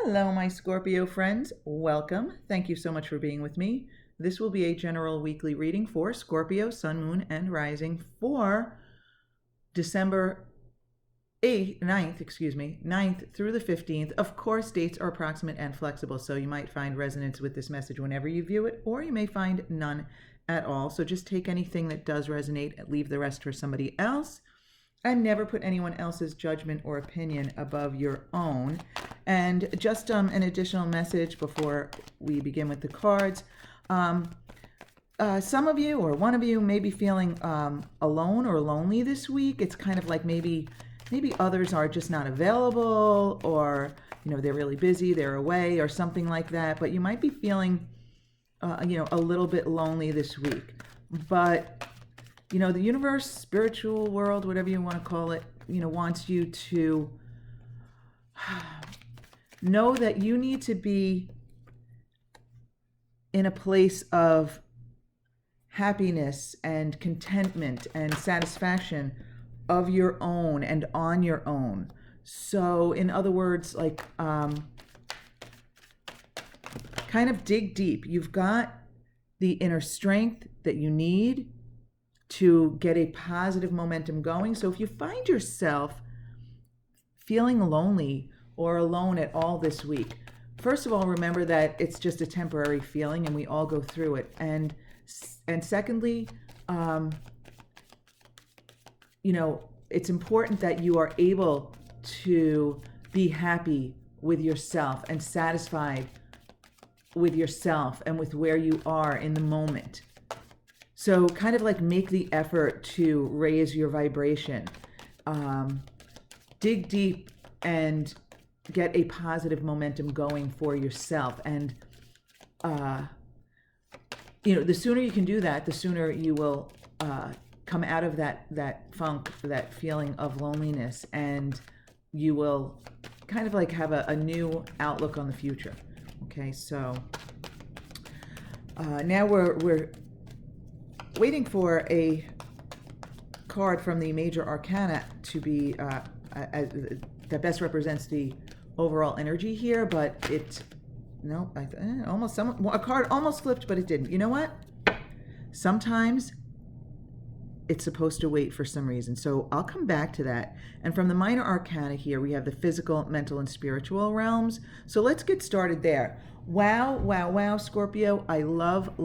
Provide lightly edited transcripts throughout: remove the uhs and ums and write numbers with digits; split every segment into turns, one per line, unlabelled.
Hello, my Scorpio friends. Welcome. Thank you so much for being with me. This will be a general weekly reading for Scorpio, Sun, Moon, and Rising for December 9th through the 15th. Of course, dates are approximate and flexible, so you might find resonance with this message whenever you view it, or you may find none at all. So just take anything that does resonate and leave the rest for somebody else. And never put anyone else's judgment or opinion above your own. And just an additional message before we begin with the cards. Some of you or one of you may be feeling alone or lonely this week. It's kind of like maybe others are just not available, or they're really busy, they're away, or something like that. But you might be feeling a little bit lonely this week. But the universe, spiritual world, whatever you want to call it, wants you to know that you need to be in a place of happiness and contentment and satisfaction of your own and on your own. So in other words, like kind of dig deep. You've got the inner strength that you need to get a positive momentum going. So if you find yourself feeling lonely or alone at all this week, first of all, remember that it's just a temporary feeling and we all go through it. And secondly, it's important that you are able to be happy with yourself and satisfied with yourself and with where you are in the moment. So kind of like make the effort to raise your vibration, dig deep and get a positive momentum going for yourself. And, the sooner you can do that, the sooner you will come out of that funk, that feeling of loneliness, and you will kind of like have a new outlook on the future. Okay, so now we're waiting for a card from the major arcana to be that best represents the overall energy here, but a card almost flipped, but it didn't. You know what? Sometimes it's supposed to wait for some reason, so I'll come back to that. And from the minor arcana here, we have the physical, mental, and spiritual realms. So let's get started there. Wow, Scorpio. I love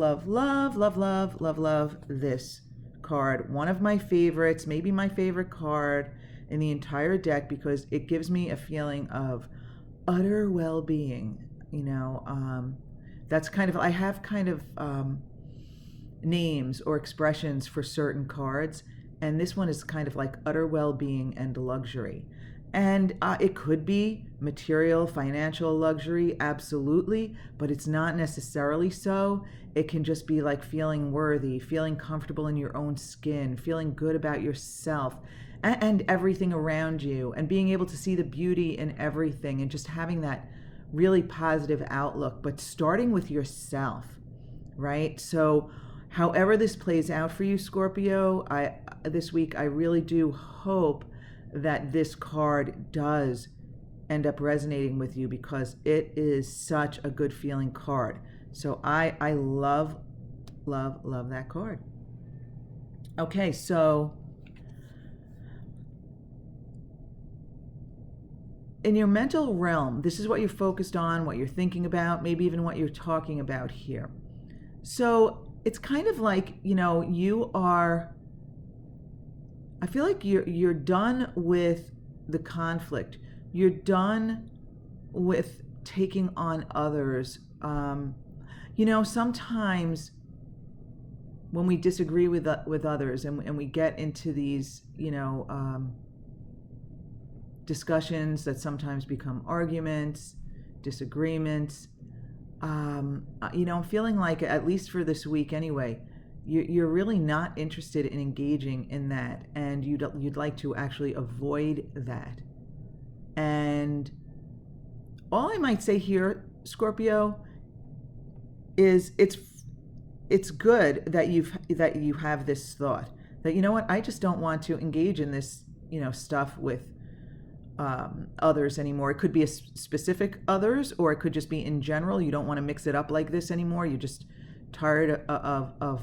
this card. One of my favorites, maybe my favorite card in the entire deck, because it gives me a feeling of utter well-being. That's kind of, I have kind of names or expressions for certain cards, and this one is kind of like utter well-being and luxury. And it could be material, financial luxury, absolutely, but it's not necessarily so. It can just be like feeling worthy, feeling comfortable in your own skin, feeling good about yourself and everything around you, and being able to see the beauty in everything, and just having that really positive outlook, but starting with yourself, right? So however this plays out for you, Scorpio, this week, I really do hope that this card does end up resonating with you, because it is such a good feeling card. So I love that card. Okay, so in your mental realm, this is what you're focused on, what you're thinking about, maybe even what you're talking about here. So it's kind of like, I feel like you're done with the conflict. You're done with taking on others. Sometimes when we disagree with others and we get into these, discussions that sometimes become arguments, disagreements, I'm feeling like, at least for this week anyway, you're really not interested in engaging in that, and you'd like to actually avoid that. And all I might say here, Scorpio, is it's good that you have this thought that, I just don't want to engage in this stuff with others anymore. It could be a specific others, or it could just be in general. You don't want to mix it up like this anymore. You're just tired of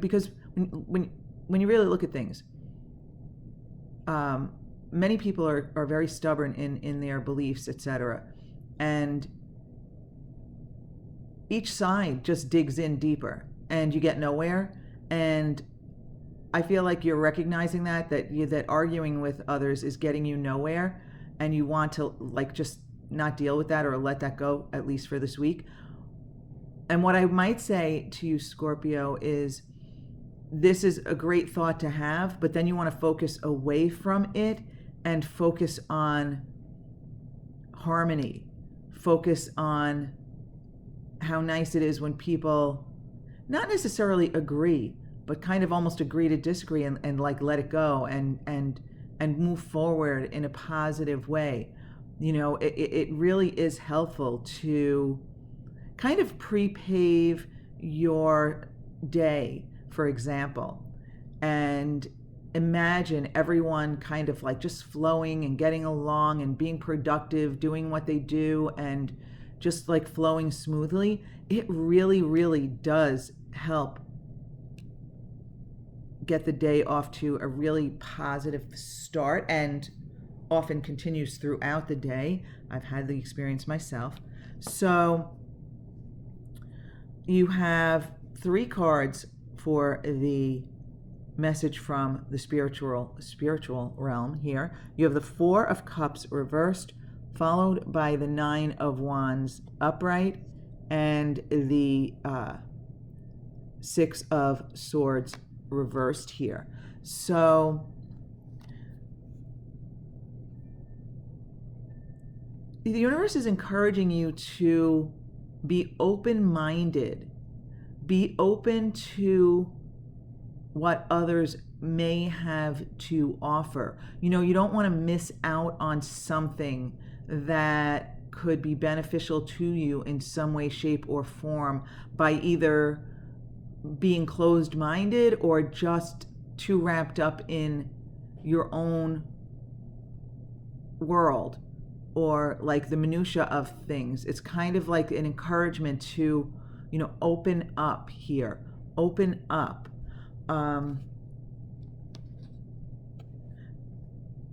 because when you really look at things, many people are very stubborn in their beliefs, etc. And each side just digs in deeper, and you get nowhere. And I feel like you're recognizing that arguing with others is getting you nowhere, and you want to just not deal with that or let that go, at least for this week. And what I might say to you, Scorpio, is this is a great thought to have, but then you want to focus away from it and focus on harmony. Focus on how nice it is when people not necessarily agree, but kind of almost agree to disagree, and let it go and move forward in a positive way. It really is helpful to kind of pre-pave your day, for example, and imagine everyone kind of just flowing and getting along and being productive, doing what they do, and just flowing smoothly. It really, really does help get the day off to a really positive start, and often continues throughout the day. I've had the experience myself. So you have 3 cards for the message from the spiritual realm here. You have the 4 of Cups reversed, followed by the 9 of Wands upright, and the 6 of Swords reversed here. So the universe is encouraging you to be open-minded, be open to what others may have to offer. You don't want to miss out on something that could be beneficial to you in some way, shape, or form by either being closed-minded or just too wrapped up in your own world, or the minutia of things. It's kind of like an encouragement to, open up here. Open up.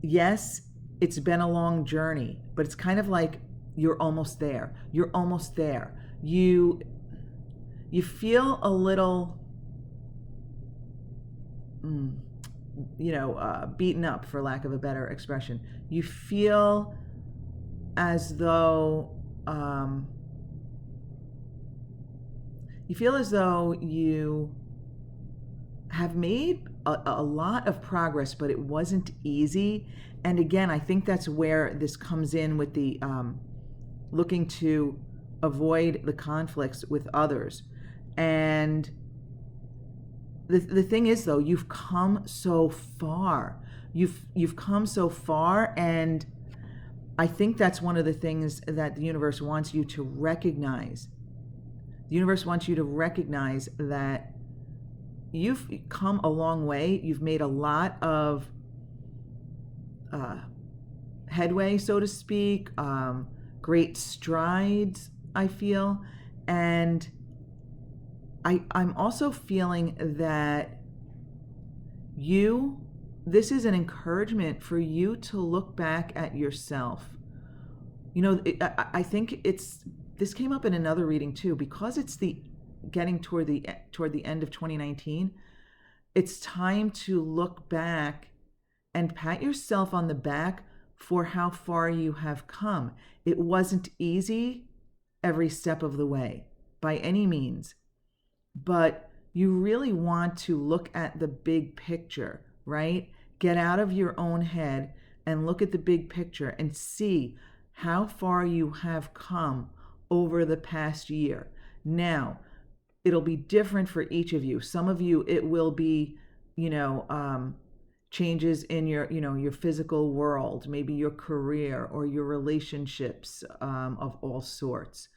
Yes, it's been a long journey, but it's kind of like you're almost there. You're almost there. You feel a little, beaten up, for lack of a better expression. You feel as though you have made a lot of progress, but it wasn't easy. And again, I think that's where this comes in with the looking to avoid the conflicts with others. And the thing is, though, you've come so far. You've come so far, and I think that's one of the things that the universe wants you to recognize. The universe wants you to recognize that you've come a long way. You've made a lot of headway, so to speak, great strides, I feel. And I'm also feeling that this is an encouragement for you to look back at yourself. I think this came up in another reading too, because it's getting toward the end of 2019. It's time to look back and pat yourself on the back for how far you have come. It wasn't easy every step of the way, by any means, but you really want to look at the big picture, right? Get out of your own head and look at the big picture and see how far you have come over the past year. Now, it'll be different for each of you. Some of you, it will be, changes in your physical world, maybe your career or your relationships of all sorts,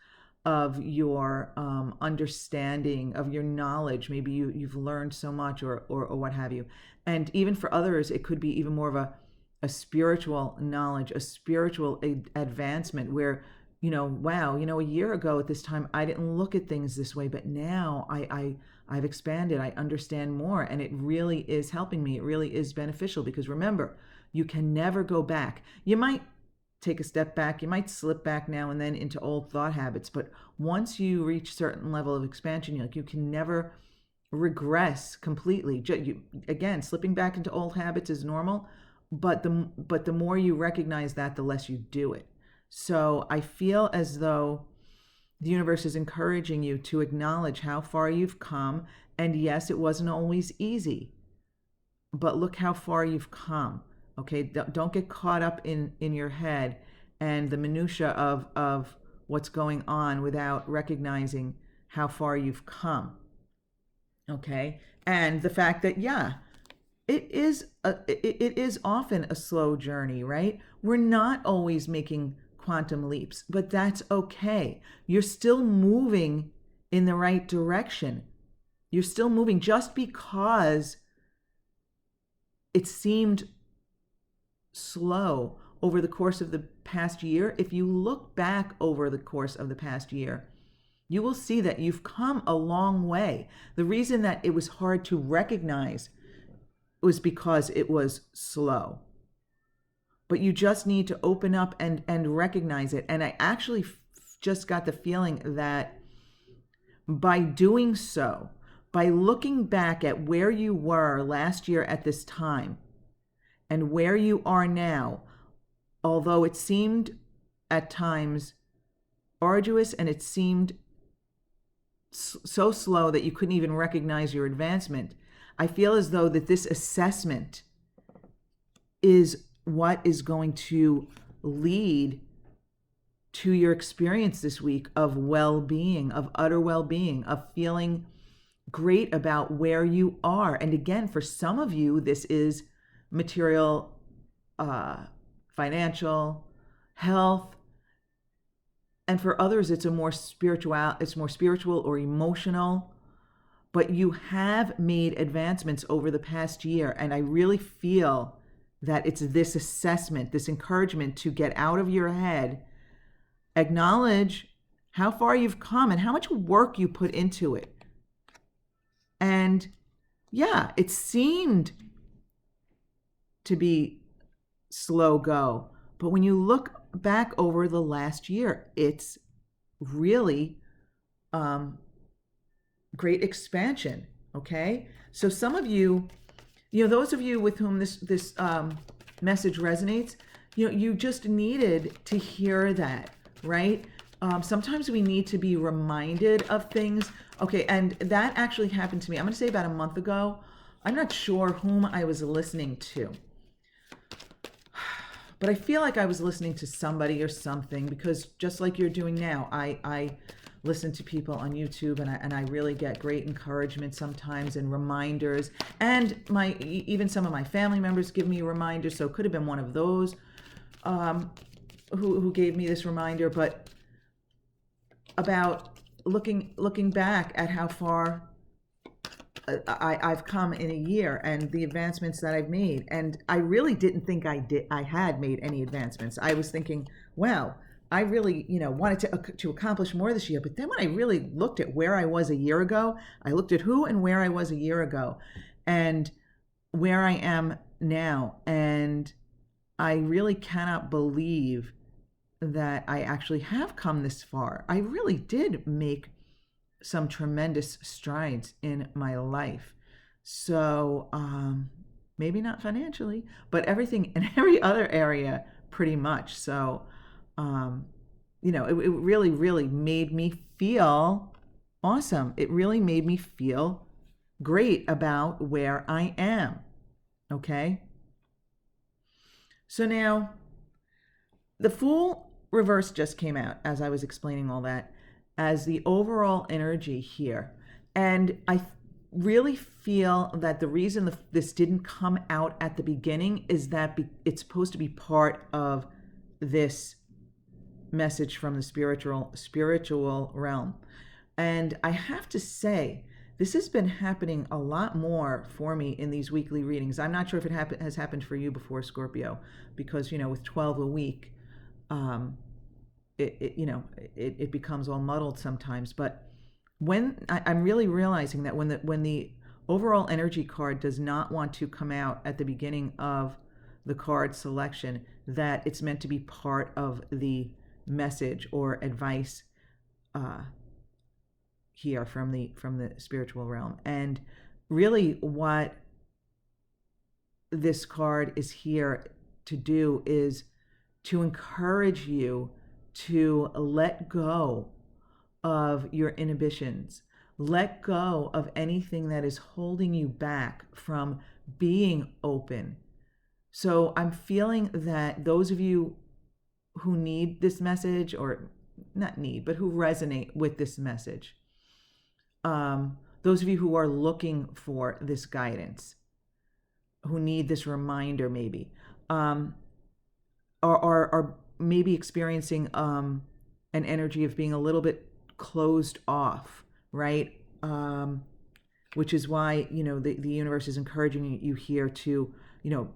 of your understanding, of your knowledge. Maybe you've learned so much or what have you. And even for others, it could be even more of a spiritual knowledge, a spiritual advancement where, wow, a year ago at this time, I didn't look at things this way, but now I've expanded, I understand more, and it really is helping me. It really is beneficial because remember, you can never go back. You might take a step back, you might slip back now and then into old thought habits, but once you reach a certain level of expansion, you can never regress completely. Again, slipping back into old habits is normal, but the more you recognize that, the less you do it. So I feel as though the universe is encouraging you to acknowledge how far you've come. And yes, it wasn't always easy, but look how far you've come. Okay, don't get caught up in your head and the minutia of what's going on without recognizing how far you've come. Okay, and the fact that it is often a slow journey, right? We're not always making quantum leaps, but that's okay. You're still moving in the right direction. You're still moving just because it seemed slow over the course of the past year. If you look back over the course of the past year, you will see that you've come a long way. The reason that it was hard to recognize was because it was slow. But you just need to open up and recognize it. And I actually just got the feeling that by doing so, by looking back at where you were last year at this time and where you are now, although it seemed at times arduous and it seemed so slow that you couldn't even recognize your advancement, I feel as though that this assessment is what is going to lead to your experience this week of well-being, of utter well-being, of feeling great about where you are. And again, for some of you, this is material, financial, health. And for others, it's more spiritual or emotional. But you have made advancements over the past year. And I really feel that it's this assessment, this encouragement to get out of your head, acknowledge how far you've come and how much work you put into it. And it seemed to be slow go. But when you look back over the last year, it's really great expansion. Okay. So some of you, those of you with whom this message resonates, you just needed to hear that, right? Sometimes we need to be reminded of things. Okay. And that actually happened to me. I'm going to say about a month ago. I'm not sure whom I was listening to, but I feel like I was listening to somebody or something, because just like you're doing now, I listen to people on YouTube and I really get great encouragement sometimes and reminders. And even some of my family members give me reminders. So it could have been one of those who gave me this reminder, but about looking back at how far I've come in a year and the advancements that I've made. And I really didn't think I had made any advancements. I was thinking, wow, I really, wanted to accomplish more this year. But then when I really looked at where I was a year ago, I looked at who and where I was a year ago and where I am now. And I really cannot believe that I actually have come this far. I really did make some tremendous strides in my life. So maybe not financially, but everything in every other area pretty much. So, it really, really made me feel awesome. It really made me feel great about where I am. Okay. So now the Fool reverse just came out as I was explaining all that, as the overall energy here. And I really feel that the reason this didn't come out at the beginning is that it's supposed to be part of this message from the spiritual realm. And I have to say, This has been happening a lot more for me in these weekly readings. I'm not sure if it has happened for you before, Scorpio, because, with 12 a week, um, it becomes all muddled sometimes. But I'm really realizing that when the overall energy card does not want to come out at the beginning of the card selection, that it's meant to be part of the message or advice here from the spiritual realm. And really what this card is here to do is to encourage you to let go of your inhibitions. Let go of anything that is holding you back from being open. So I'm feeling that those of you who need this message, or not need, but who resonate with this message, those of you who are looking for this guidance, who need this reminder maybe, are maybe experiencing an energy of being a little bit closed off, right? Which is why, the universe is encouraging you here to,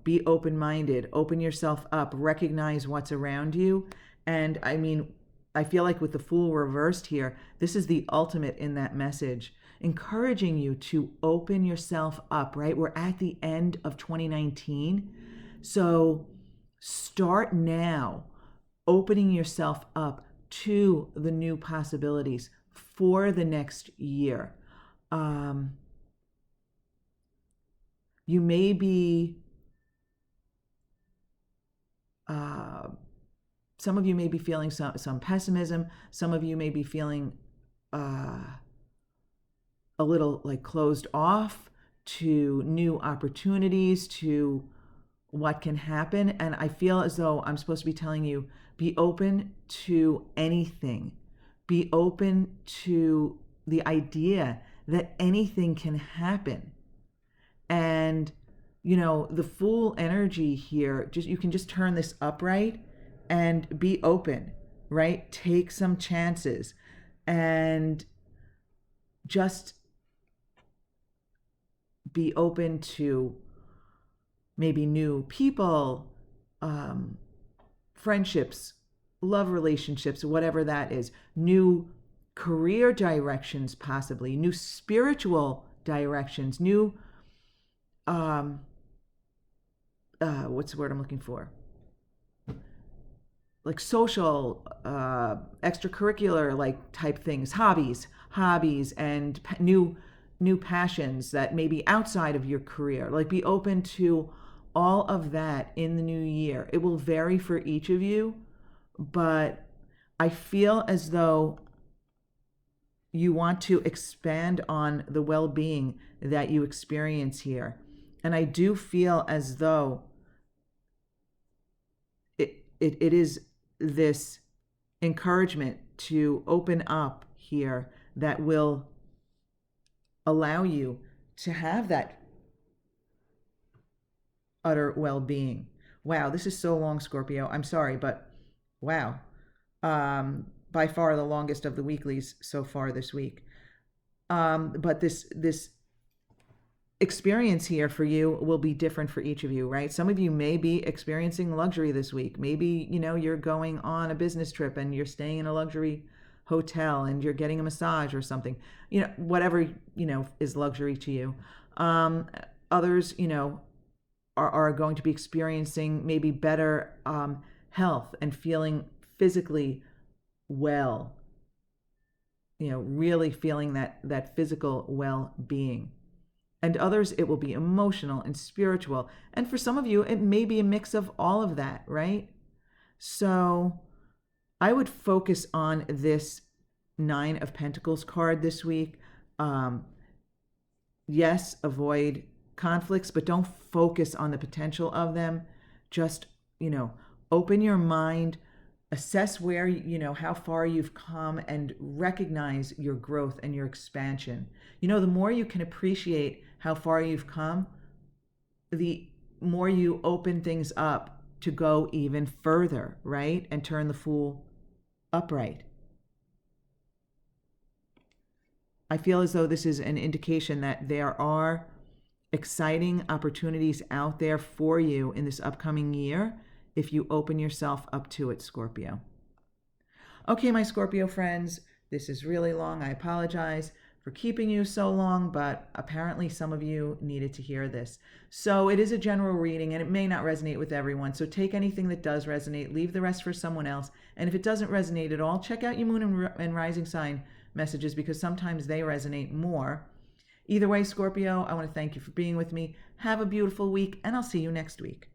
be open-minded, open yourself up, recognize what's around you. And I feel like with the Fool reversed here, this is the ultimate in that message, encouraging you to open yourself up, right? We're at the end of 2019. So start now opening yourself up to the new possibilities for the next year. You may be, some of you may be feeling some pessimism. Some of you may be feeling a little like closed off to new opportunities, to what can happen. And I feel as though I'm supposed to be telling you, be open to anything. Be open to the idea that anything can happen. And, the Fool energy here, you can just turn this upright and be open, right? Take some chances and just be open to maybe new people, friendships, love relationships, whatever that is, new career directions, possibly new spiritual directions, new what's the word I'm looking for? Like social, extracurricular, like type things, hobbies, and new passions that may be outside of your career. Like, be open to all of that in the new year. It will vary for each of you, but I feel as though you want to expand on the well-being that you experience here. And I do feel as though it is this encouragement to open up here that will allow you to have that utter well-being. Wow, this is so long, Scorpio. I'm sorry, but wow. By far the longest of the weeklies so far this week. But this experience here for you will be different for each of you, right? Some of you may be experiencing luxury this week. Maybe, you're going on a business trip and you're staying in a luxury hotel and you're getting a massage or something, whatever, is luxury to you. Others, are going to be experiencing maybe better health and feeling physically well, really feeling that physical well-being. And others, it will be emotional and spiritual. And for some of you, it may be a mix of all of that, right? So I would focus on this 9 of Pentacles card this week. Yes, avoid conflicts, but don't focus on the potential of them. Just, open your mind, assess where, how far you've come, and recognize your growth and your expansion. The more you can appreciate how far you've come, the more you open things up to go even further, right? And turn the Fool upright. I feel as though this is an indication that there are exciting opportunities out there for you in this upcoming year if you open yourself up to it, Scorpio. Okay, my Scorpio friends, this is really long. I apologize for keeping you so long, but apparently some of you needed to hear this. So it is a general reading and it may not resonate with everyone. So take anything that does resonate, leave the rest for someone else. And if it doesn't resonate at all, check out your moon and rising sign messages because sometimes they resonate more. Either way, Scorpio, I want to thank you for being with me. Have a beautiful week and I'll see you next week.